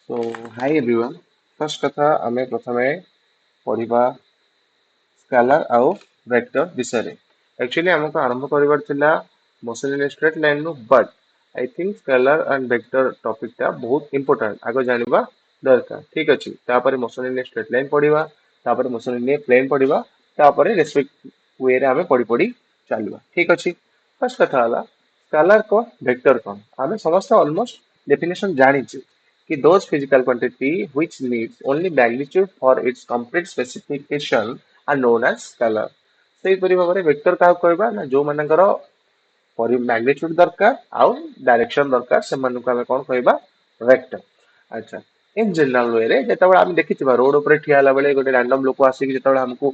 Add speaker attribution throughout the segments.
Speaker 1: So, hi everyone. First କଥା ଆମେ ପ୍ରଥମେ ପଢିବା ସ୍କାଲାର ଆଉ ଭେକ୍ଟର ବିଷୟରେ। Actually ଆମକୁ ଆରମ୍ଭ କରିବାର ଥିଲା motion in a straight line ରୁ but I think scalar and vector topic ଟା ବହୁତ important ଆଗ ଜାଣିବା ଦରକାର। ଠିକ ଅଛି। ତାପରେ motion in a straight line ପଢିବା, ତାପରେ motion in a plane ପଢିବା, ତାପରେ respect way ରେ ଆମେ ପଢି ପଢି ଚାଲିବା। ଠିକ ଅଛି। ଫାର୍ଷ୍ଟ କଥା ହେଲା ସ୍କାଲାର କଣ ଭେକ୍ଟର କଣ ଆମେ ସମସ୍ତେ ଅଲମୋଷ୍ଟ ଡେଫିନେସନ ଜାଣିଛୁ कि those physical quantity which needs only magnitude for its complete specification are known as scalar। ସେହିପରି ଭାବରେ ଭେକ୍ଟର କାହାକୁ କହିବା ନା ଯୋଉମାନଙ୍କର ମ୍ୟାଗ୍ନିଚ୍ୟୁଡ ଦରକାର ଆଉ ଡାଇରେକ୍ସନ ଦରକାର ସେମାନଙ୍କୁ ଆମେ କଣ କହିବା ଭେକ୍ଟର। ଆଚ୍ଛା ଇନ ଜେନେରାଲ ୱେରେ ଯେତେବେଳେ ଆମେ ଦେଖିଥିବା ରୋଡ ଉପରେ ଠିଆ ହେଲା ବେଳେ ଗୋଟେ ରାଣ୍ଡମ ଲୋକ ଆସିକି ଯେତେବେଳେ ଆମକୁ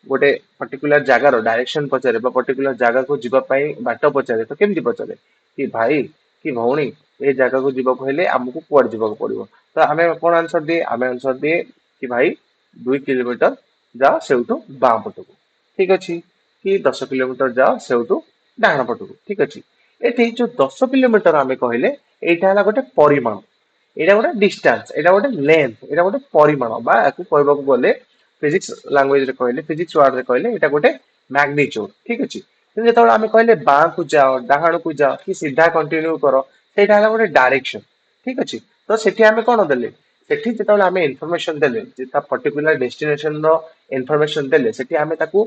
Speaker 1: ଗୋଟେ ପର୍ଟିକୁଲାର ଜାଗାର ଡାଇରେକ୍ସନ ପଚାରେ ବା ପର୍ଟିକୁଲାର ଜାଗାକୁ ଯିବା ପାଇଁ ବାଟ ପଚାରେ ତ କେମିତି ପଚାରେ କି ଭାଇ କି ଭଉଣୀ ଏ ଜାଗାକୁ ଯିବାକୁ ହେଲେ ଆମକୁ କୁଆଡେ ଯିବାକୁ ପଡିବ ତ ଆମେ କଣ ଆନ୍ସର ଦିଏ ଆମେ ଆନ୍ସର ଦିଏ କି ଭାଇ 2 କିଲୋମିଟର ଯାଅ ସେଉଠୁ ବାଁ ପଟକୁ ଠିକ ଅଛି କି 10 କିଲୋମିଟର ଯାଅ ସେଉଠୁ ଡାହାଣ ପଟକୁ ଠିକ ଅଛି ଏଠି ଯୋଉ 10 କିଲୋମିଟର ଆମେ କହିଲେ ଏଇଟା ହେଲା ଗୋଟେ ପରିମାଣ ଏଇଟା ଗୋଟେ ଡିଷ୍ଟାନ୍ସ ଏଇଟା ଗୋଟେ ଲେନ୍ଥ ଏଇଟା ଗୋଟେ ପରିମାଣ ବା ୟାକୁ କହିବାକୁ ଗଲେ ଫିଜିକ୍ସ ଲାଙ୍ଗୁଏଜରେ କହିଲେ ଫିଜିକ୍ସ ୱାର୍ଡରେ କହିଲେ ଏଇଟା ଗୋଟେ ମ୍ୟାଗ୍ନିଚ୍ୟୁଡ ଠିକ ଅଛି କିନ୍ତୁ ଯେତେବେଳେ ଆମେ କହିଲେ ବାଁକୁ ଯାଅ ଡାହାଣକୁ ଯାଅ କି ସିଧା କଣ୍ଟିନ୍ୟୁ କର ସେଇଟା ହେଲା ଗୋଟେ ଡାଇରେକ୍ସନ ଠିକ ଅଛି ତ ସେଠି ଆମେ କଣ ଦେଲେ ସେଠି ଯେତେବେଳେ ଆମେ ଇନଫର୍ମେସନ ଦେଲେ ଯେ ତା ପର୍ଟିକୁଲାର ଡେଷ୍ଟିନେସନ ର ଇନଫର୍ମେସନ ଦେଲେ ସେଠି ଆମେ ତାକୁ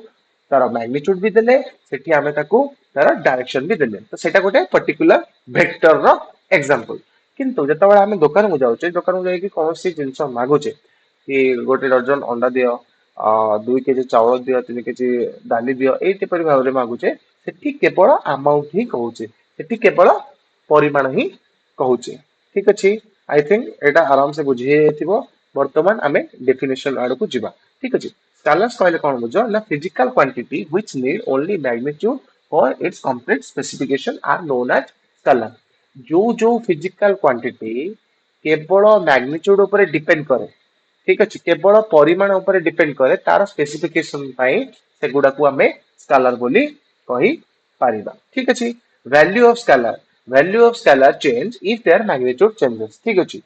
Speaker 1: ତାର ମ୍ୟାଗ୍ନିଚ୍ୟୁଡ ବି ଦେଲେ ସେଠି ଆମେ ତାକୁ ତାର ଡାଇରେକ୍ସନ ବି ଦେଲେ ତ ସେଇଟା ଗୋଟେ ପର୍ଟିକୁଲାର ଭେକ୍ଟର ର ଏକ୍ସାମ୍ପଲ କିନ୍ତୁ ଯେତେବେଳେ ଆମେ ଦୋକାନକୁ ଯାଉଛେ ଦୋକାନକୁ ଯାଇକି କୌଣସି ଜିନିଷ ମାଗୁଛେ କି ଗୋଟେ ଡର୍ଜନ ଅଣ୍ଡା ଦିଅ 2 କେଜି ଚାଉଳ ଦିଅ 3 କେଜି ଡାଲି ଦିଅ ଏଇପରି ଭାବରେ ମାଗୁଛେ ସେଠି କେବଳ ଆମାଉଣ୍ଟ ହିଁ କହୁଛେ ସେଠି କେବଳ ପରିମାଣ ହିଁ କହୁଛେ ଠିକ ଅଛି ଆଇ ଥିଙ୍କ ଏଇଟା ଆରାମସେ ବୁଝି ହେଇଯାଇଥିବ ବର୍ତ୍ତମାନ ଆମେ ଡେଫିନେସନ ଆଡକୁ ଯିବା ଠିକ ଅଛି ସ୍କାଲାର୍ସ କହିଲେ କଣ ବୁଝ ନା physical quantity which need only magnitude for its complete specification are known as scalar ଯୋଉ ଫିଜିକାଲ କ୍ୱାଣ୍ଟିଟି କେବଳ ମ୍ୟାଗ୍ନିଚ୍ୟୁଡ ଉପରେ ଡିପେଣ୍ଡ କରେ ଠିକ ଅଛି କେବଳ ପରିମାଣ ଉପରେ ଡିପେଣ୍ଡ କରେ ତାର ସ୍ପେସିଫିକେସନ ପାଇଁ ସେଗୁଡାକୁ ଆମେ ସ୍କାଲାର ବୋଲି କହିପାରିବା ଠିକ ଅଛି value of scalar change if there magnitude changes ଠିକ ଅଛି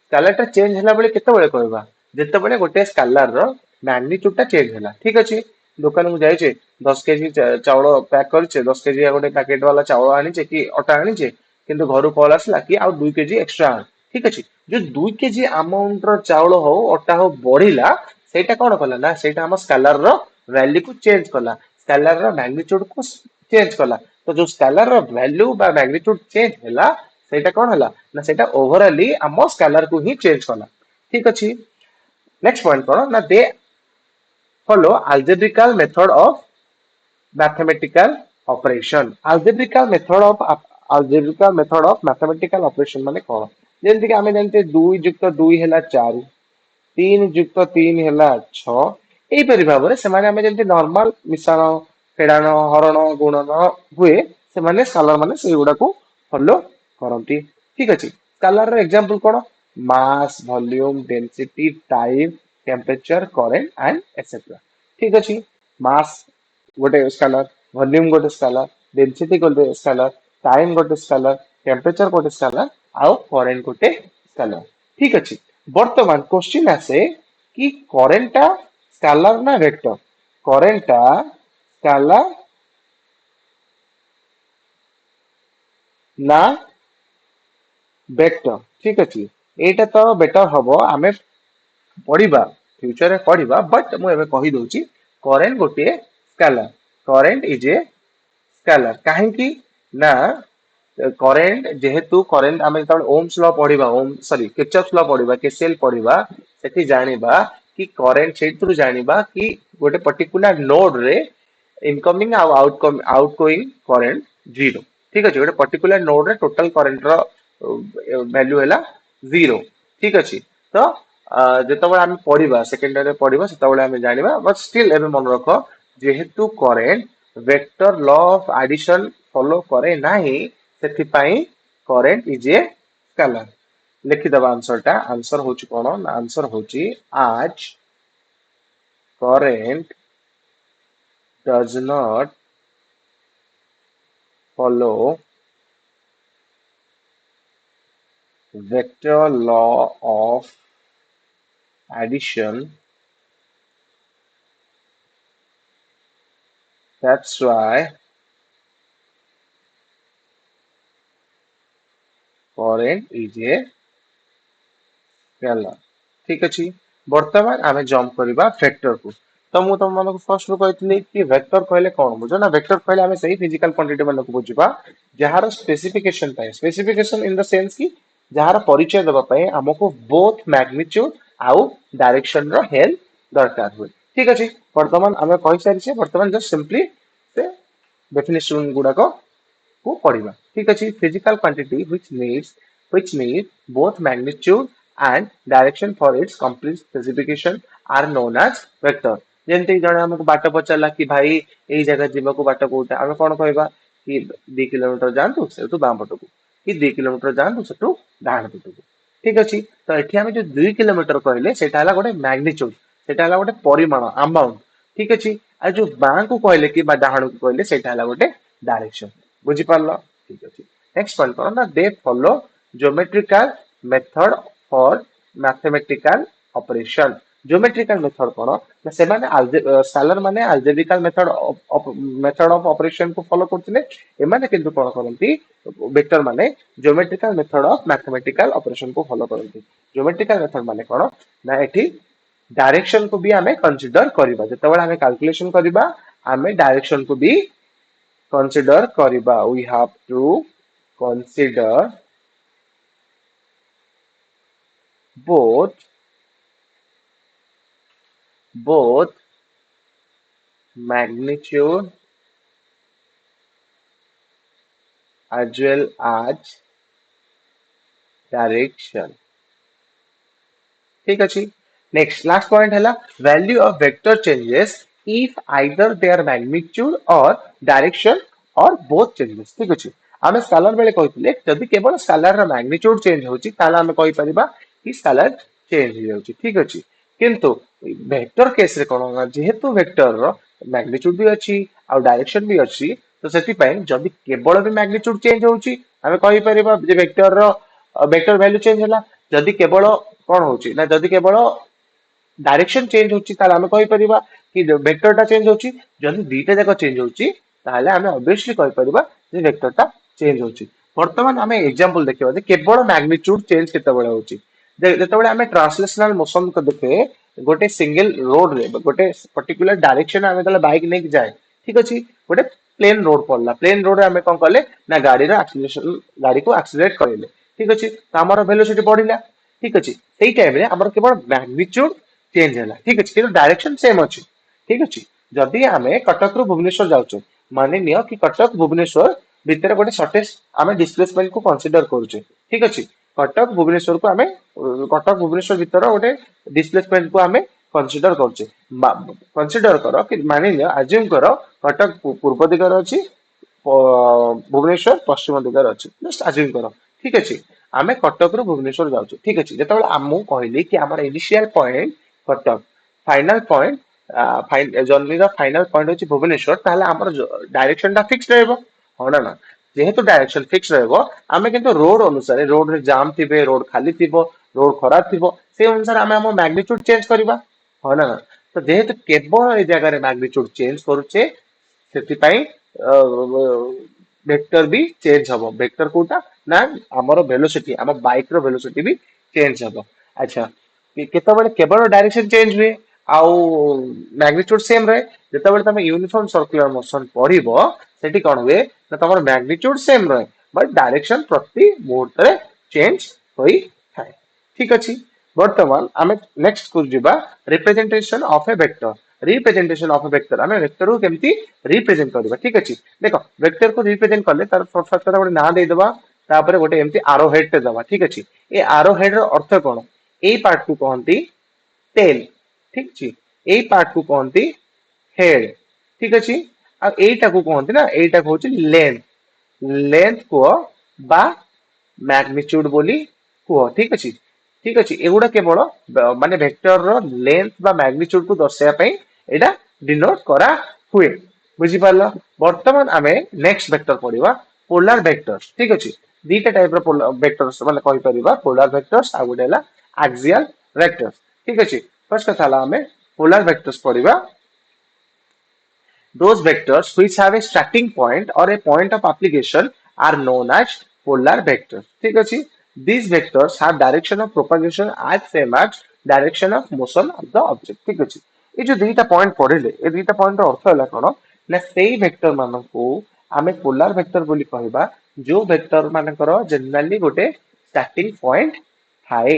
Speaker 1: ସ୍କାଲାର ଟା ଚେଞ୍ଜ ହେଲା ବେଳେ କେତେବେଳେ କହିବା ଯେତେବେଳେ ଗୋଟେ ସ୍କାଲାର ର ମ୍ୟାଗ୍ନିଚ୍ୟୁଡ ଟା ଚେଞ୍ଜ ହେଲା ଠିକ ଅଛି ଦୋକାନକୁ ଯାଇଛେ 10 କେଜି ଚାଉଳ ପ୍ୟାକ୍ କରିଛେ 10 କେଜି ଗୋଟେ ପ୍ୟାକେଟ ବାଲା ଚାଉଳ ଆଣିଛେ କି ଅଟା ଆଣିଛେ କିନ୍ତୁ ଘରୁ କଲ ଆସିଲା କି ଆଉ 2 କେଜି ଏକ୍ସଟ୍ରା ଆଣ ଠିକ ଅଛି ଯୋଉ 2 କେଜି ଆମାଉଣ୍ଟ ର ଚାଉଳ ହଉ ଅଟା ହଉ ବଢିଲା ସେଇଟା କଣ କଲା ନା ସେଇଟା ଆମ ସ୍କାଲାର ର ଭ୍ୟାଲ୍ୟୁ କୁ ଚେଞ୍ଜ କଲା ସ୍କାଲାର ର ମ୍ୟାଗ୍ନିଚ୍ୟୁଡ କୁ ଚେଞ୍ଜ କଲା ତ ଯୋଉ ସ୍କାଲାର ର ଭ୍ୟାଲ୍ୟୁ ବା ମ୍ୟାଗ୍ନିଚ୍ୟୁଡ ଚେଞ୍ଜ ହେଲା ସେଇଟା କଣ ହେଲା ନା ସେଇଟା ଓଭରାଲି ଆମ ସ୍କାଲାର କୁ ହିଁ ଚେଞ୍ଜ କଲା ଠିକ ଅଛି ନେକ୍ସଟ ପଏଣ୍ଟ କଣ ନା they follow algebraical method of mathematical operation algebraical method of mathematical operation ମାନେ କଣ ଯେମିତି କି ଆମେ ଜାଣିଛେ 2 + 2 ହେଲା 4 3 + 3 ହେଲା 6 ଏଇପରି ଭାବରେ ସେମାନେ ଆମେ ଯେମିତି ନର୍ମାଲ ମିଶାଣ ଫେଡାଣ ହରଣ ଗୁଣନ ହୁଏ ସେମାନେ ସ୍କାଲାର ମାନେ ସେଇଗୁଡାକୁ ଫଲୋ କରନ୍ତି ଠିକ ଅଛି ସ୍କାଲାର ର ଏକ୍ସାମ୍ପଲ କଣ mass volume density time temperature current and etcetera ଠିକ ଅଛି ମାସ୍ ଗୋଟେ ସ୍କାଲାର ଭଲ୍ୟୁମ ଗୋଟେ ସ୍କାଲାର ଡେନ୍ସିଟି ଗୋଟେ ସ୍କାଲାର ଟାଇମ ଗୋଟେ ସ୍କାଲାର ଟେମ୍ପରେଚର ଗୋଟେ ସ୍କାଲାର ଆଉ କରେଣ୍ଟ ଗୋଟେ ସ୍କାଲାର ଠିକ ଅଛି ବର୍ତ୍ତମାନ କ୍ୱେଶ୍ଚିନ୍ ଆସେ କି କରେଣ୍ଟ ଟା ସ୍କାଲାର ନା ଭେକ୍ଟର କରେଣ୍ଟ ଟା ସ୍କାଲାର ନା ଭେକ୍ଟର ଠିକ ଅଛି ଏଇଟା ତ ବେଟର ହବ ଆମେ ପଢିବା ଫ୍ୟୁଚରରେ ପଢିବା ବଟ୍ ମୁଁ ଏବେ କହିଦଉଛି କରେଣ୍ଟ ଗୋଟିଏ scalar current is a scalar କାହିଁକି ନା କରେଣ୍ଟ ଯେହେତୁ କରେଣ୍ଟ ଆମେ ଯେତେବେଳେ ଓମସ ଲ ପଢିବା ଓମ ସରି କିର୍ଚଫ ଲ ପଢିବା କେସିଏଲ ପଢିବା ସେଠି ଜାଣିବା କି କରେଣ୍ଟ ସେଇଥିରୁ ଜାଣିବା କି ଗୋଟେ ପର୍ଟିକୁଲାର ନୋଡ ରେ ଇନକମିଂ ଆଉ ଆଉଟ ଗୋଇଂ କରେଣ୍ଟ ଜିରୋ ଠିକ ଅଛି ଗୋଟେ ପର୍ଟିକୁଲାର ନୋଡ ରେ ଟୋଟାଲ କରେଣ୍ଟ ର ଭ୍ୟାଲୁ ହେଲା ଜିରୋ ଠିକ ଅଛି ତ ଯେତେବେଳେ ଆମେ ପଢିବା ସେକେଣ୍ଡ ଇୟରରେ ପଢିବା ସେତେବେଳେ ଆମେ ଜାଣିବା ବଟ୍ ଷ୍ଟିଲ୍ ଏବେ ମନେ ରଖ ଯେହେତୁ current vector law of addition follow କରେ ନାହିଁ ସେଥିପାଇଁ କରେଣ୍ଟ ଇଜ ଏ ସ୍କାଲାର ଲେଖିଦବା ଆନ୍ସର ହଉଛି କଣ ନା ଆନ୍ସର ହଉଛି as current does not follow vector law of addition. That's why foreign is a scalar. ठीक अच्छी बर्तमान आमे जंप करबा वेक्टर को तो मु तुम मानको फर्स्ट रो कहतली कि वेक्टर कहले कोन बुझो ना वेक्टर कहले आमे सही फिजिकल क्वांटिटी मानको बुझिबा जहार स्पेसिफिकेशन पाए स्पेसिफिकेशन इन द सेंस की जहार परिचय देबा पाए हमको बोथ मैग्नीट्यूड आउ डायरेक्शन रो हेल्प दरकार हुए ठीक अछि वर्तमान आमे कहि सारि छे वर्तमान जस्ट सिंपली से डेफिनेशन गुडा को पढ़िबा ठीक अछि physical quantity which need both magnitude and direction for its complete specification are known as vector जेंति जणे हमको बाट पचारला कि भाई एई जगह जीवा को बाट कोटा आमे कोन कहबा कि 2 किलोमीटर जानतु सेतु बाम पटकू कि 2 किलोमीटर जानतु सेतु डाहाण पटकू ठीक अछि तो एठी हमें जो 2 किलोमीटर कहले सेटा हला गोटे मैग्नीट्यूड सेटा हला गोटे परिमाण अमाउंट ठीक अछि आ जो बां को कहले कि बा डाहाण को कहले सेटा हला गोटे डायरेक्शन बुझी पारलो ठीक अछि नेक्स्ट पॉइंट पर ना they follow geometrical method for mathematical operation geometrical method कोन ना से माने स्केलर माने अलजेब्रिकल मेथड ऑफ ऑपरेशन को फॉलो करथिले ए माने किंतु कोन करंती वेक्टर माने geometrical method of mathematical operation को फॉलो करंती ज्योमेट्रिकल मेथड माने कोन ना एठी डायरेक्शन को भी हमें कंसीडर करिबा जेतेबेला हमें कैलकुलेशन करिबा हमें डायरेक्शन को भी consider kariba we have to consider both both magnitude as well as direction ठीक अच्छी नेक्स्ट लास्ट पॉइंट है value of vector changes if either there magnitude और डायरेक्शन और बोथ चेंजेस ठीक अच्छी आमे स्केलर बेले कहितले जदि केवल स्केलर रो मैग्नीट्यूड चेंज होची ताला आमे कहि परिबा कि स्केलर चेंज हो जाउची ठीक अच्छी किंतु वेक्टर केस रे कोन जेहेतु वेक्टर रो मैग्नीट्यूड भी अच्छी और डायरेक्शन भी अच्छी तो सेति पय जदि केवल भी मैग्नीट्यूड चेंज होची आमे कहि परिबा जे वेक्टर रो वेक्टर वैल्यू चेंज होला जदि केवल कौन होची ना जदि केवल डायरेक्शन चेंज होची ताले हमें कहि परिबा कि वेक्टरटा चेंज होची जदि दीटा जाक चेंज होची ताले हमें ऑब्वियसली कहि परिबा जे वेक्टरटा चेंज होची वर्तमान हमें एग्जांपल देखिबा जे केवल मैग्नीट्यूड चेंज केते बेले होची जेतेबेले हमें ट्रांसलेशनल मोशन को देखे गोटे सिंगल रोड रे गोटे पर्टिकुलर डायरेक्शन हमें तले बाइक नेक जाए ठीक अछि गोटे प्लेन रोड पड़ला प्लेन रोड रे हमें कोन करले ना गाड़ी रो एक्सीलरेशन गाड़ी को एक्सीलरेट करले ठीक अछि त हमर वेलोसिटी बढ़िला ठीक अछि सेही टाइम रे हमर केवल मैग्नीट्यूड चेंज होला ठीक अछि किंतु डायरेक्शन सेम अछि ठीक अछि जदि हमें कटक रो भुवनेश्वर जाउछु माने नियो कि कटक भुवनेश्वर भितर गोटे शॉर्टेज हमें डिस्प्लेसमेंट को कंसीडर करूचे ठीक अछि कटक भुवनेश्वर को हमें कटक भुवनेश्वर भितर गोटे डिस्प्लेसमेंट को हमें कंसीडर करूचे कंसीडर करो कि माने नियो अज्यूम करो कटक पूर्व दिगरे अछि भुवनेश्वर पश्चिम दिगरे अछि जस्ट अज्यूम करो ठीक अछि आमे कटक रो भुवनेश्वर जाउछु ठीक अछि जेतेबेले आमु कहली कि हमर initial point Cuttack final point journey रो फाइनल पॉइंट होची भुवनेश्वर ताहले हमर डायरेक्शन ता फिक्स रहबो हो ना ना जेहेतु डायरेक्शन फिक्स रहबो आमे किंतु रोड अनुसार रोड रे जाम थिबे रोड खाली थिबो रोड खराब थिबो से अनुसार आमे हम मैग्नीट्यूड चेंज करबा हो ना ना तो जेहेतु केवल ए जगह रे मैग्नीट्यूड चेंज करूचे ସେଥିପାଇଁ वेक्टर भी चेंज हबो वेक्टर कोटा ना हमर वेलोसिटी हम बाइक रो वेलोसिटी भी चेंज हबो अच्छा केतेबेले केवल डायरेक्शन चेंज हुए आउ मैग्नीट्यूड सेम रहे जेतेबेले तमे यूनिफॉर्म सर्कुलर मोशन पढ़िबो सेठी कोन हुए ना तमर मैग्नीट्यूड सेम रहे बट डायरेक्शन प्रति मुहूर्त रे चेंज होई थाए ठीक अछि वर्तमान आमे नेक्स्ट को जिबा representation of a vector representation of a vector आमे वेक्टर को केमती रिप्रेजेंट करबा ठीक अछि देखो वेक्टर को रिप्रेजेंट करले तार फर्स्ट गोटे ना दे देबा तापर गोटे एमती आरो हेड ते दबा ठीक अछि ए आरो हेड रो अर्थ कोन ए पार्ट को कहंती टेल ठीक अछि ए पार्ट को कहंती हेड ठीक अछि आ एटा को कहंती ना एटा को होची लेंथ लेंथ को बा मैग्नीट्यूड बोली को ठीक अछि ठीक अछि एगुडा केवल माने वेक्टर रो लेंथ बा मैग्नीट्यूड को दर्शाया पई एटा डिनोट करा हुए बुझी पारला वर्तमान आमे नेक्स्ट वेक्टर पढिबा पोलर वेक्टर ठीक अछि दीटा टाइप वेक्टर्स माने कहि परिबा पोलर वेक्टर्स आ गुटे हला एक्सियल वेक्टर्स ठीक अछि फर्स्ट कथा हला हमें पोलर वेक्टर्स पढिबा those vectors which have a starting point or a point of application are known as polar vectors. ठीक अछि? These vectors have direction of propagation as same as direction of motion of the object. ठीक अछि? ये जो दुईटा point पढ़िले ए दुईटा point earth होला कोन ना सेई वेक्टर मानको आमे पोलर वेक्टर बोली कहबा जो वेक्टर मानकर जनरली गोटे स्टार्टिंग पॉइंट थाए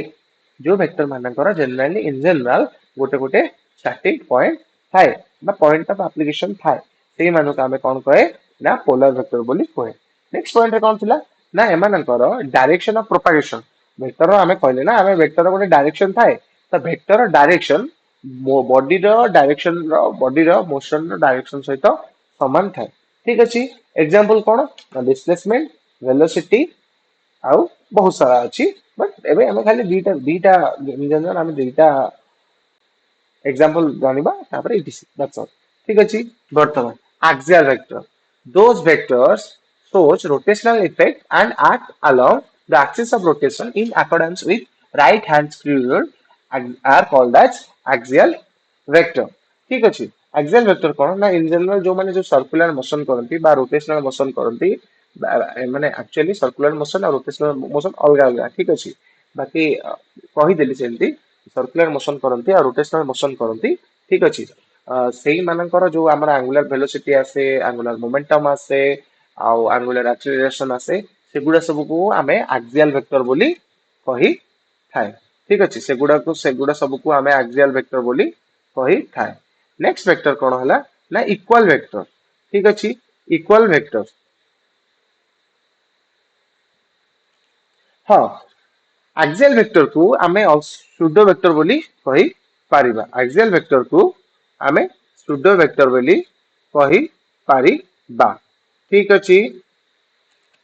Speaker 1: जो वेक्टर मानकर जनरली इन जनरल गोटे गोटे स्टार्टिंग पॉइंट थाए ना पॉइंट ऑफ एप्लीकेशन थाए सेई मानको आमे कोन कहे ना पोलर वेक्टर बोली कहे नेक्स्ट पॉइंट रे कोन थिला ना एमानकर डायरेक्शन ऑफ प्रोपागेशन वेक्टर आमे कहले ना आमे वेक्टर गोटे डायरेक्शन थाए तो वेक्टर डायरेक्शन बॉडी रो डायरेक्शन रो बॉडी रो मोशन रो डायरेक्शन सहित समान थाए ठीक अछि एग्जांपल कोन डिस्प्लेसमेंट वेलोसिटी आउ बहुत सारा अछि बट एबे हमें खाली दीटा दीटा इन जनरल हमें दीटा एग्जांपल जानिबा तापर इटीसी दैट्स ऑल ठीक अछि वर्तमान axial vector those vectors shows rotational effect and act along the axis of rotation in accordance with right hand screw and are called as axial vector ठीक अछि axial vector कोन ना in general जो माने जो circular motion करंती बा rotational motion करंती माने actually circular motion और rotational motion अलग अलग ठीक अछि बाकी कहि देली सेमती सर्कुलर मोशन करंती और रोटेशनल मोशन करंती ठीक अछि सेही मानकर जो हमर एंगुलर वेलोसिटी आसे एंगुलर मोमेंटम आसे आउ एंगुलर एक्सेलरेशन आसे सेगुडा सब को हमें एक्सियल वेक्टर बोली कहि थाए ठीक अछि सेगुडा सब को हमें एक्सियल वेक्टर बोली कहि थाए नेक्स्ट वेक्टर कोन हला ना इक्वल वेक्टर ठीक अछि इक्वल वेक्टर हाँ एक्सियल वेक्टर को आमे सुडो वेक्टर बोली कहि पारिबा एक्सियल वेक्टर को आमे सुडो वेक्टर बोली कहि पारिबा ठीक अछि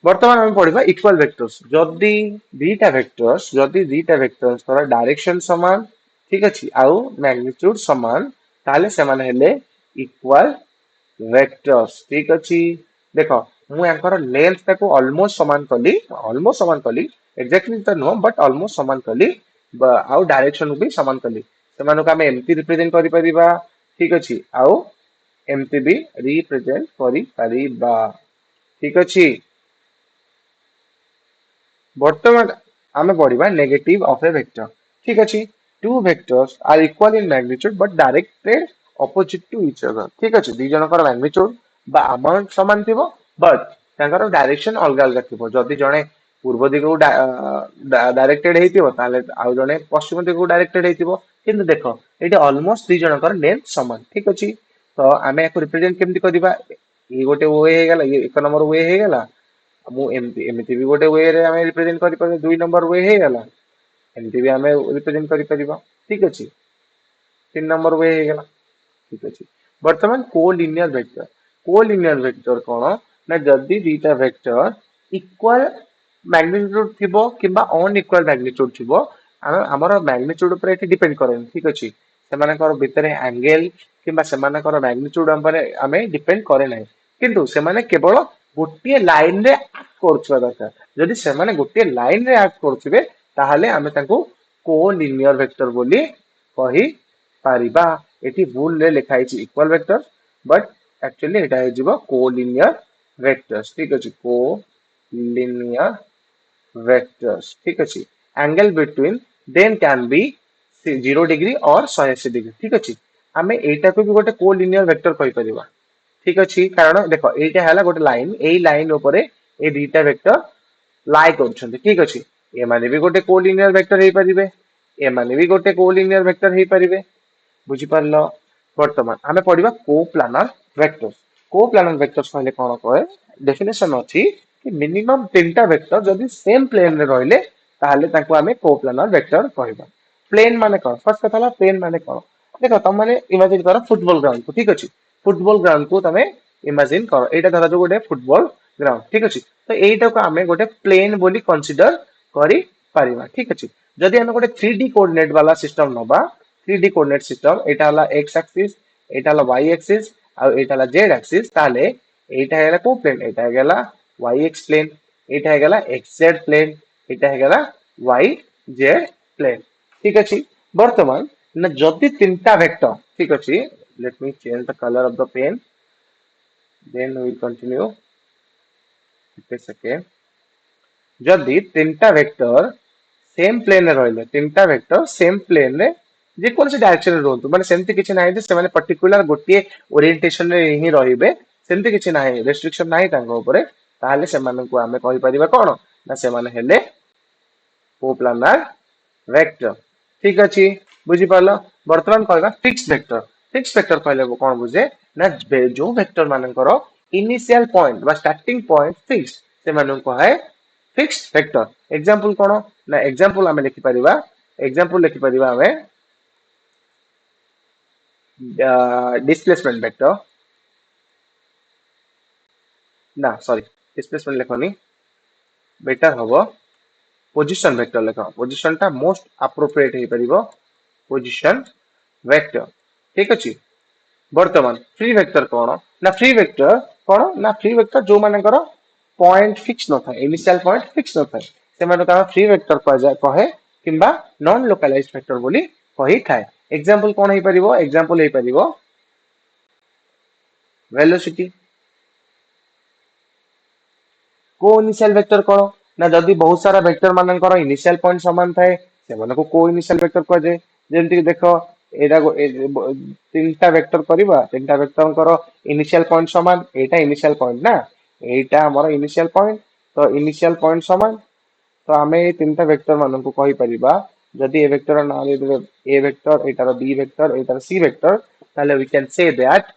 Speaker 1: वर्तमान हम पढ़िबा इक्वल वेक्टर्स जदी दीटा वेक्टर्स तोरा डायरेक्शन समान ठीक अछि आउ मैग्नीट्यूड समान ताले से माने हेले इक्वल वेक्टर्स ठीक अछि देखो मु यांकर लेंथ ताको ऑलमोस्ट समान कली एग्जैक्टली तो नो बट ऑलमोस्ट समान कली आउ डायरेक्शन भी समान कली सेमानको हम एमटी रिप्रेजेंट करि परिबा ठीक अछि आउ एमटी भी रिप्रेजेंट करि परिबा ठीक अछि वर्तमान आमे पढ़िबा नेगेटिव ऑफ ए वेक्टर ठीक अछि two vectors are equal in magnitude but directed opposite to each other ठीक अछि दी जनकर मैग्नीट्यूड बा अमाउंट समान थिबो बट तांकर डायरेक्शन अलग अलग थिबो जदी जणे पूर्व दिगो डायरेक्टेड हेतिबो ताले आउ जणे पश्चिम दिगो डायरेक्टेड हेतिबो किंतु देखो एटी ऑलमोस्ट दी जनकर लेंथ समान ठीक अछि तो आमे एको रिप्रेजेंट केमति करिबा ये गोटे वे हे गेला ये एक नंबर वे हे गेला मु एमती एमती भी गोटे वे रे आमे रिप्रेजेंट करि पर दुई नंबर वे हे गेला एमती भी आमे रिप्रेजेंट करि परिबा ठीक अछि तीन नंबर वे हे गेला ठीक अछि वर्तमान कोलिनियर वेक्टर कोन ना जदी दीटा वेक्टर इक्वल मैग्नीट्यूड थिबो किबा अनइक्वल मैग्नीट्यूड थिबो हमर मैग्नीट्यूड ऊपर एटी डिपेंड करे ठीक अछि सेमानकर भितरे एंगल किबा सेमानकर मैग्नीट्यूड हमरे हमें डिपेंड करे नै किंतु सेमाने केवल गोटे लाइन रे एक्ट करछवा दरकार जदि सेमाने गोटे लाइन रे एक्ट करथिबे ताहाले हमें ताको कोलिनियर वेक्टर बोली कहि पारिबा एटी भूल ले लिखा है इक्वल वेक्टर बट एक्चुअली एटा है जीवो कोलिनियर वेक्टर्स ठीक अछि कोलिनियर वेक्टर्स ठीक अछि angle between then can be 0 degree और 180 डिग्री ठीक अछि हमें एटा को भी गोटे कोलिनियर वेक्टर कहि परिबा ठीक अछि कारण देखो एटा हला गोटे लाइन एई लाइन ऊपर ए दीटा वेक्टर लाई करछन्ते ठीक अछि ए माने भी गोटे कोलिनियर वेक्टर हे परिबे ए माने भी गोटे कोलिनियर वेक्टर हे परिबे बुझी पारलो वर्तमान आमे पढिबा कोप्लानर वेक्टर्स कोप्लानर वेक्टर्स कहले कोन कहे डेफिनेशन अछि कि मिनिमम तीनटा वेक्टर जदि सेम प्लेन रे रहले ताहाले ताको आमे कोप्लानर वेक्टर कहबा प्लेन माने कोन फर्स्ट कथा प्लेन माने कोन देखो तुम माने इमेजिन करो फुटबॉल ग्राउंड को ठीक अछि फुटबॉल ग्राउंड को तमे इमेजिन करो एटा धरा जो गोटे फुटबॉल ग्राउंड ठीक अछि तो एटा को आमे गोटे प्लेन बोली कंसीडर करि पारिबा ठीक अछि जदि आमे गोटे 3D कोऑर्डिनेट वाला सिस्टम नबा 3D कोऑर्डिनेट सिस्टम एटा हला x एक्सिस एटा हला y एक्सिस आ एटा हला z एक्सिस ताले एटा हला को प्लेन एटा गेला y x प्लेन एटा है गला xz प्लेन एटा है गला yz प्लेन ठीक अछि वर्तमान ना जदि तीनटा वेक्टर ठीक अछि let me change the colour of the pen then we continue एक सेकेंड जदि तीनटा वेक्टर सेम प्लेन रे रहले तीनटा वेक्टर सेम प्लेन रे जे कोन से डायरेक्शन रे रहतु माने सेमति किछ नाही जे से माने पर्टिकुलर गोटे ओरिएंटेशन रे ही रहिबे सेमति किछ नाही रेस्ट्रिक्शन नाही तांको ऊपर ताले से माने को हमें कहि परिबा कोन ना से माने हेले कोप्लानार वेक्टर ठीक अछि बुझी पालो वर्तमान कहबा फिक्स वेक्टर कहले कोन बुझे ना जो वेक्टर मानकर इनिशियल पॉइंट बा स्टार्टिंग पॉइंट फिक्स से मानन को है फिक्स्ड वेक्टर एग्जांपल कोन ना एग्जांपल हमें लिखि परिबा एग्जांपल लिखि परिबा हमें डिस्प्लेसमेंट वेक्टर ना सॉरी डिस्प्लेसमेंट लिखनी बेटर हबो पोजीशन वेक्टर लिखो पोजीशन टा मोस्ट अप्रोप्रिएट हे परिबो पोजीशन वेक्टर ठीक अछि वर्तमान फ्री वेक्टर कोन ना फ्री वेक्टर कोन ना फ्री वेक्टर जो मानकर पॉइंट फिक्स न था इनिशियल पॉइंट फिक्स न था से माने का फ्री वेक्टर कह जाय कहे किंबा नॉन लोकलाइज्ड वेक्टर बोली कहि थाए एग्जांपल कोन हे परिबो एग्जांपल हे परिबो वेलोसिटी को इनिशियल वेक्टर कोन ना जदी बहुत सारा वेक्टर मानकर इनिशियल पॉइंट समान थाए से माने को इनिशियल वेक्टर कह जाय जेंति कि देखो एटा तीनटा वेक्टर करबा तीनटा वेक्टर कर इनिशियल पॉइंट समान एटा इनिशियल पॉइंट ना एटा हमर इनिशियल पॉइंट तो इनिशियल पॉइंट समान तो आमे ए तीनटा वेक्टर मान को कहि परिबा जदी ए वेक्टर ना ले ए वेक्टर एटार बी वेक्टर एटार सी वेक्टर ताले we can say that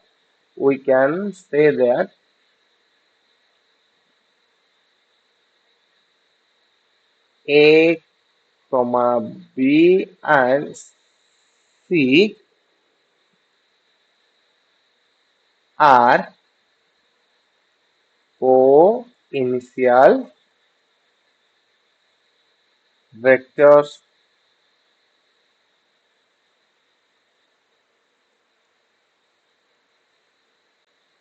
Speaker 1: A, B and C are co-initial vectors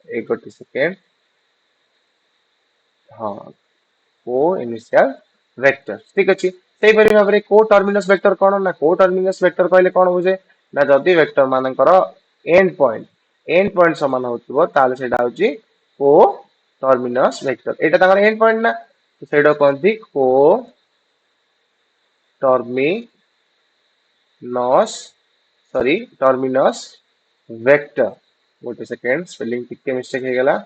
Speaker 1: एक गोटी सेकेंड हाँ को इनिशियल वेक्टर ठीक अछि सेही परि भाबरे को टर्मिनस वेक्टर कोन ना को टर्मिनस वेक्टर कहले कोन बुझे ना जदी वेक्टर मानकर एंड पॉइंट समान होतबो ताले सेटा होची को terminus vector Etah Takar and point ना तो सेडो कोनथि को टर्मिनस सॉरी टर्मिनस वेक्टर गोटे सेकेंड स्पेलिंग टिके मिस्टेक हे गेला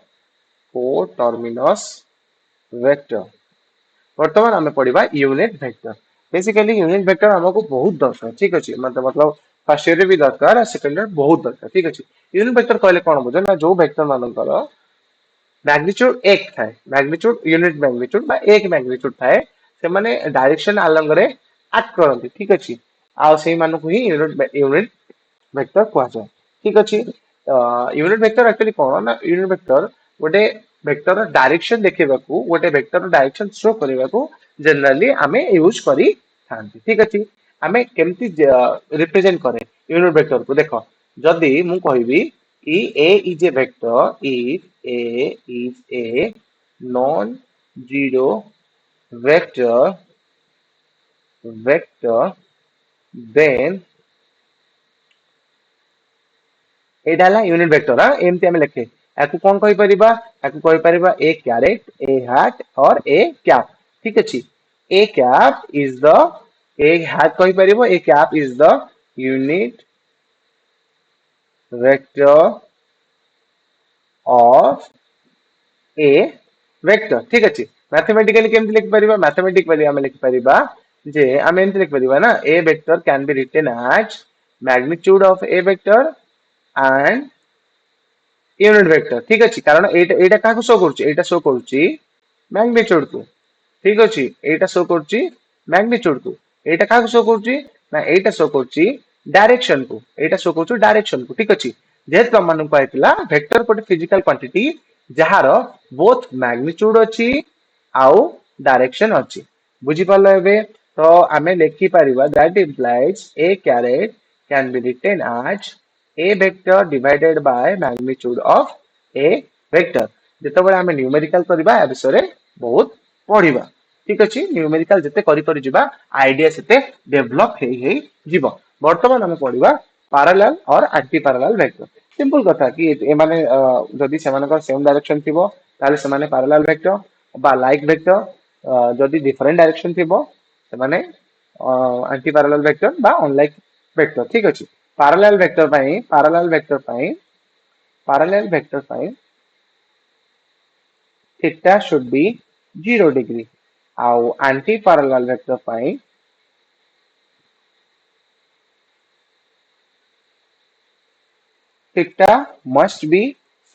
Speaker 1: को टर्मिनस वेक्टर वर्तमान आम पढ़ा unit vector basically unit vector हमको बहुत दरकार ठीक अच्छे मतलब फर्स्ट ईयर भी दरकार सेकंड ईयर बहुत दरकार ठीक अच्छे यूनिट वेक्टर कहले कौन बुझे ना जो वेक्टर मानकर मैग्नीट्यूड एक थाए मैग्नीट्यूड यूनिट मैग्नीट्यूड बा एक मैग्नीट्यूड थाए से माने डायरेक्शन अलग रे एक्ट करंती ठीक अच्छे आ सेही मानको ही यूनिट वेक्टर कह जाए ठीक अच्छे यूनिट वेक्टर एक्चुअली कौन ना यूनिट वेक्टर गोटे वेक्टर डायरेक्शन देखा गोटे वेक्टर डायरेक्शन शो करने को जनरली आमे यूज करी थांती ठीक अच्छे आमे केमती रिप्रेजेंट करे यूनिट वेक्टर को देखो जदि मु कहबी कि a is a vector if a is a non zero vector then एटा हला यूनिट वेक्टर हां एमती हम लिखे याकू कोन कहि परिबा याकू कहि परिबा ए कैरेट ए हैट और ए कैप ठीक अछि A cap is the A hat कहि परिबो A cap is the unit vector of a vector ठीक अछि मैथमेटिकली केमति लिख परिबा मैथमेटिकली हम लिख परिबा जे हम एमति लिख परिबा ना a vector can be written as magnitude of a vector and unit vector ठीक अछि कारण एटा एटा काको शो करछि एटा शो करछि मैग्नीट्यूड को ठीक अछि एटा शो करछि मैग्नीट्यूड को एटा काको शो करछि ना एटा शो करछि डायरेक्शन को एटा शो करछि डायरेक्शन को ठीक अछि जेत मन पाइतला वेक्टर कोटे फिजिकल क्वांटिटी जहार बोथ मैग्नीट्यूड अछि आउ डायरेक्शन अछि बुझी पालो एबे तो आमे लेखि परिबा that implies A caret can be written as a vector divided by magnitude of a vector जेतबेले आमे न्यूमेरिकल करबा ए विषय रे बहुत पढ़िबा ठीक अछि न्यूमेरिकल जते करि करि जिबा आइडिया सेते डेवलप हेई जिवो वर्तमान हम पढ़िबा पैरेलल और एंटी पैरेलल वेक्टर सिंपल कथा कि ए माने जदि से मानकर सेम डायरेक्शन थिबो ताले से माने पैरेलल वेक्टर बा लाइक वेक्टर जदि डिफरेंट डायरेक्शन थिबो से माने एंटी पैरेलल वेक्टर बा अनलाइक वेक्टर ठीक अछि parallel vector pi theta should be 0 degree ଆଉ anti parallel vector ପାଇଁ theta must be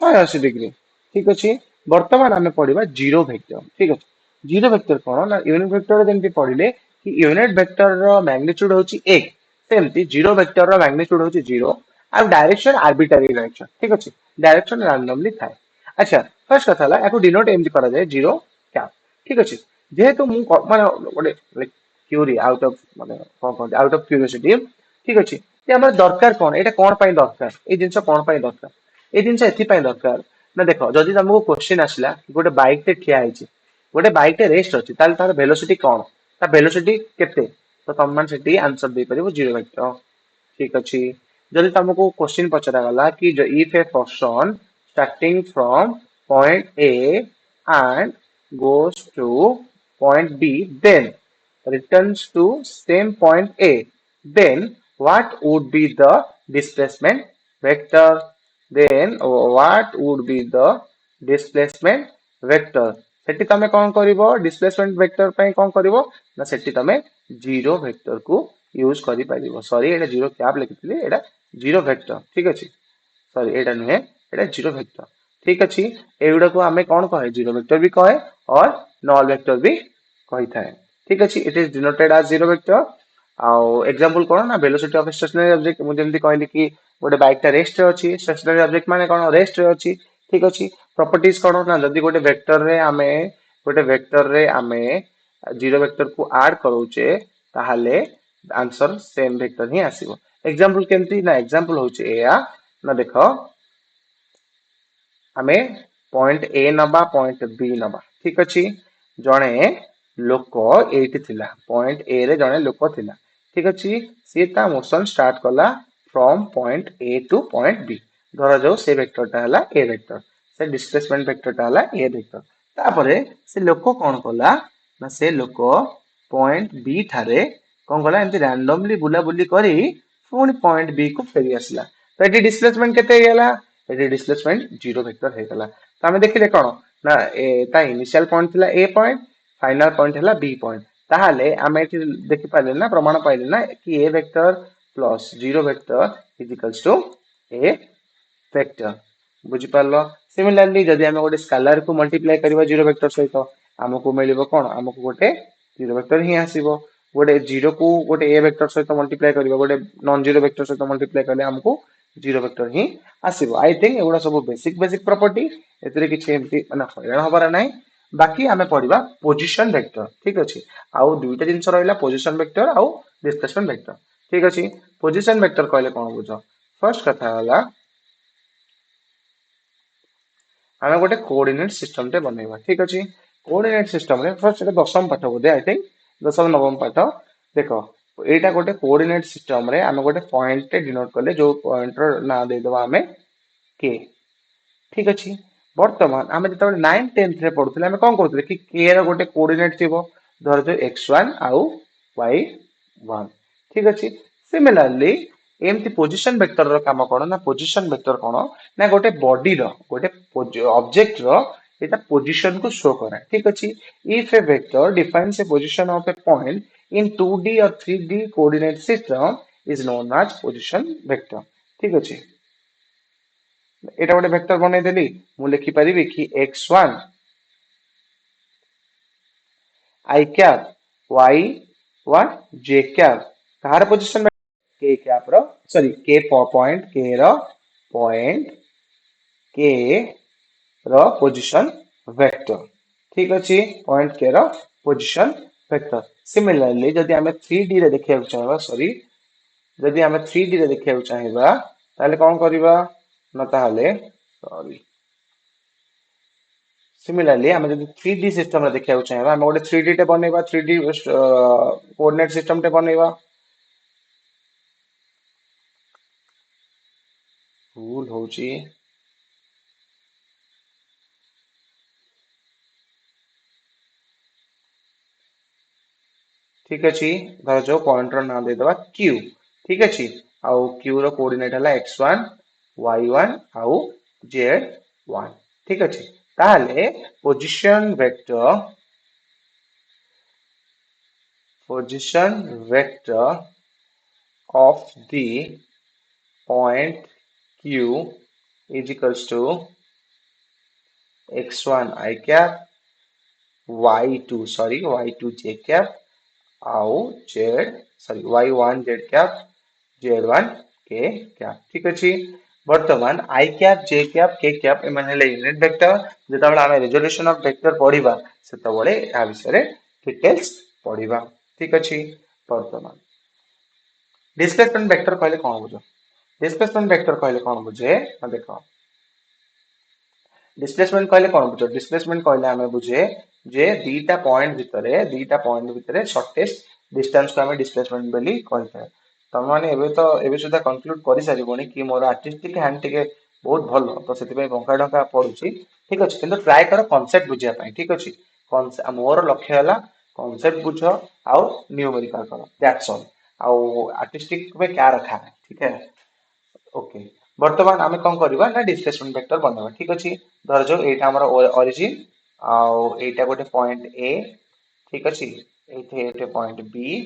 Speaker 1: 180 degree ठीक अछि वर्तमान ଆମେ पढिबा जीरो वेक्टर ठीक अछि जीरो वेक्टर कोन ना यूनिट वेक्टर जेंति पढिले कि यूनिट वेक्टर रो मैग्नीट्यूड होची 1 सेमति जीरो वेक्टर रो मैग्नीट्यूड होची 0 आ डायरेक्शन आर्बिट्ररी डायरेक्शन ठीक अछि डायरेक्शन रैंडमली थाए अच्छा फर्स्ट कथा ला याको डिनोट एमति करा जाय जीरो कैप ठीक अछि जेहेतु मु माने गोटे लाइक क्यूरी आउट ऑफ माने कोन कोन आउट ऑफ क्यूरियोसिटी ठीक अछि जे हमर दरकार कोन एटा कोन पई दरकार ए जिंस कोन पई दरकार ए जिंस एथि पई दरकार ना देखो जदि तुमको क्वेश्चन आसला गोटे बाइक टे ठिया आइछि गोटे बाइक टे रेस्ट अछि ताल तार वेलोसिटी कोन ता वेलोसिटी केते तो तम मान सेठी आंसर दे परिबो जीरो वेक्टर ठीक अछि जदि तुमको क्वेश्चन पचरा गला कि if a person starting from point A and goes to point B, then returns to same point A, then what would be the displacement vector? Then what would be the displacement vector? सेठी तमे कौन करिवो displacement vector पई कौन करिवो ना सेठी तमे zero vector को use करि परिवो sorry एटा zero cap लिखितली एटा zero vector ठीक अछि सॉरी एटा नुहे एटा जीरो वेक्टर ठीक अछि एगुडा को हमें कौन कहे जीरो वेक्टर भी कहे और नल वेक्टर भी कहि थाए ठीक अछि it is denoted as zero vector आउ एग्जांपल कोन ना वेलोसिटी ऑफ स्टेशनरी ऑब्जेक्ट मु जेमति कहली कि गोटे बाइक टा रेस्ट रे अछि स्टेशनरी ऑब्जेक्ट माने कोन रेस्ट रे अछि ठीक अछि प्रॉपर्टीज कोन ना जदी गोटे वेक्टर रे हमें जीरो वेक्टर को ऐड करूचे ताहाले आंसर सेम वेक्टर ही आसीबो एग्जांपल केमति ना एग्जांपल होचे एया ना देखो आमे पॉइंट ए नबा पॉइंट बी नबा ठीक अछि जणे लोक एठी थिला पॉइंट ए रे जणे लोक थिला ठीक अछि सी ता मोशन स्टार्ट कला from point A to point B धरा जाऊ से वेक्टर टा हला ए वेक्टर से डिस्प्लेसमेंट वेक्टर टा हला ए वेक्टर तापरे से लोक कोन कला ना से लोक पॉइंट बी थारे कोन कला एमति रैंडमली बुला बुली करी पुनी पॉइंट बी को फेरी आसला तो एटी डिस्प्लेसमेंट केते गेला एटी डिस्प्लेसमेंट जीरो वेक्टर हे गला तो हमें देखिले कोन ना ए ता इनिशियल पॉइंट थिला ए पॉइंट फाइनल पॉइंट हला बी पॉइंट ताहाले हमें एटी देखि पाले ना प्रमाण पाइले ना कि A vector plus zero vector is equals to A vector बुझी पारलो सिमिलरली जदि हमें गोटे स्केलर को मल्टीप्लाई करबा जीरो वेक्टर सहित हमको मिलिबो कोन हमको गोटे जीरो वेक्टर ही आसीबो गोटे जीरो को गोटे ए वेक्टर सहित मल्टीप्लाई करबा गोटे नॉन जीरो वेक्टर सहित मल्टीप्लाई करले हमको जीरो वेक्टर ही आसीबो आई थिंक एगुडा सब बेसिक बेसिक प्रॉपर्टी एतरे किछि एमति माने हैरान हबार नाही बाकी हमें पढ़िबा पोजीशन वेक्टर ठीक अछि आउ दुईटा जिंस रहइला पोजीशन वेक्टर आउ डिस्प्लेसमेंट वेक्टर ठीक अछि पोजीशन वेक्टर कहले कोन बुझो फर्स्ट कथा हला हमें गोटे कोऑर्डिनेट सिस्टम टे बनेबा ठीक अछि कोऑर्डिनेट सिस्टम रे फर्स्ट एटा दशम पाठ बोधे आई थिंक दशम नवम पाठ देखो एटा गोटे कोऑर्डिनेट सिस्टम रे हमें गोटे पॉइंट टे डिनोट करले जो पॉइंट रो ना दे दबा हमें के ठीक अछि वर्तमान हमें जत 9 10th रे पढुतले हमें कोन करथले कि के रो गोटे कोऑर्डिनेट थिबो धर जो x1 आउ y1 ठीक अछि सिमिलरली एमती पोजीशन वेक्टर रो काम कोन ना पोजीशन वेक्टर कोन ना गोटे बॉडी रो गोटे ऑब्जेक्ट रो एटा पोजीशन को शो करे ठीक अछि if a vector defines a position of a point in 2D और 3D coordinate system is known as position vector ठीक अछि एटा गोटे वेक्टर बनै देली मु लिखि परिबी कि x1 i cap y1 j cap car position के कैप रो सॉरी के पॉइंट के रो पोजीशन वेक्टर ठीक अछि पॉइंट के रो पोजीशन वेक्टर सिमिलरली जदि हमें 3D रे देखिया चाहबा सॉरी जदि हमें 3D रे देखिया चाहबा ताले कोन करबा ना ताले सॉरी सिमिलरली आम जब 3D सिस्टम देखा चाहिए आम गोटे 3D टे बनवा 3D कोऑर्डिनेट सिस्टम टे बनवा भूल होची ठीक अच्छे धर जो पॉइंटर ना देदवा क्यू ठीक अच्छे आउ क्यू रो कोऑर्डिनेट है x1 y1 आउ z1 ठीक अच्छे ताहले position vector of the point q is equals to x1 I cap y2 sorry y2 j cap आउ z sorry y1 z cap z1 k cap ठीक अछि वर्तमान I cap j cap k cap एमान हेले unit vector जेताबेले आमे resolution of vector पढिबा सेतबेले आ विषय details पढिबा ठीक अछि वर्तमान डिस्प्लेसमेंट वेक्टर कहले कोन बुझो डिस्प्लेसमेंट वेक्टर कहले कोन बुझे देखो डिस्प्लेसमेंट कहले कोन बुझो डिस्प्लेसमेंट कहले आमे बुझे जे दीटा पॉइंट भितरे शॉर्टेस्ट डिस्टेंस को आमे डिस्प्लेसमेंट बोली कहते तम माने एबे सुधा कंक्लूड करि सारिबोनी कि मोर आर्टिस्टिक हैंड टिके बहुत भलो तो सेति पे बंका ढंका पडुची ठीक अछि किंतु ट्राई करो कांसेप्ट बुझिया पई ठीक अछि मोर लक्ष्य हला कांसेप्ट बुझो आउ न्यूमेरिकल करो दैट्स ऑल आउ आर्टिस्टिक में क्या रखा है ठीक है ओके वर्तमान आमे कोन करबा ना डिस्प्लेसमेंट वेक्टर बनबा ठीक अछि धर जो एटा हमर ओरिजिन आउ एटा गोटे पॉइंट ए ठीक अछि एथे एटे पॉइंट बी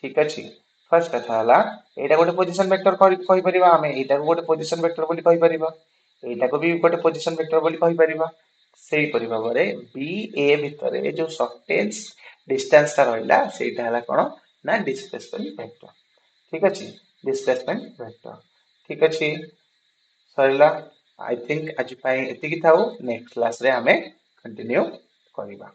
Speaker 1: ठीक अछि फर्स्ट कथा हला एटा गोटे पोजीशन वेक्टर कहि परिबा आमे एटा गोटे पोजीशन वेक्टर बोली कहि परिबा एटा को भी गोटे पोजीशन वेक्टर बोली कहि परिबा सेही परि भाबरे बी ए भितरे जो शॉर्टेज डिस्टेंस ता रहइला सेटा हला कोन ना डिस्प्लेसमेंट वेक्टर ठीक अछि डिस्प्लेसमेंट वेक्टर ठीक अछि सरिला आई थिंक आज पाई एतिकी थाउ नेक्स्ट क्लास रे हमें कंटिन्यू करिबा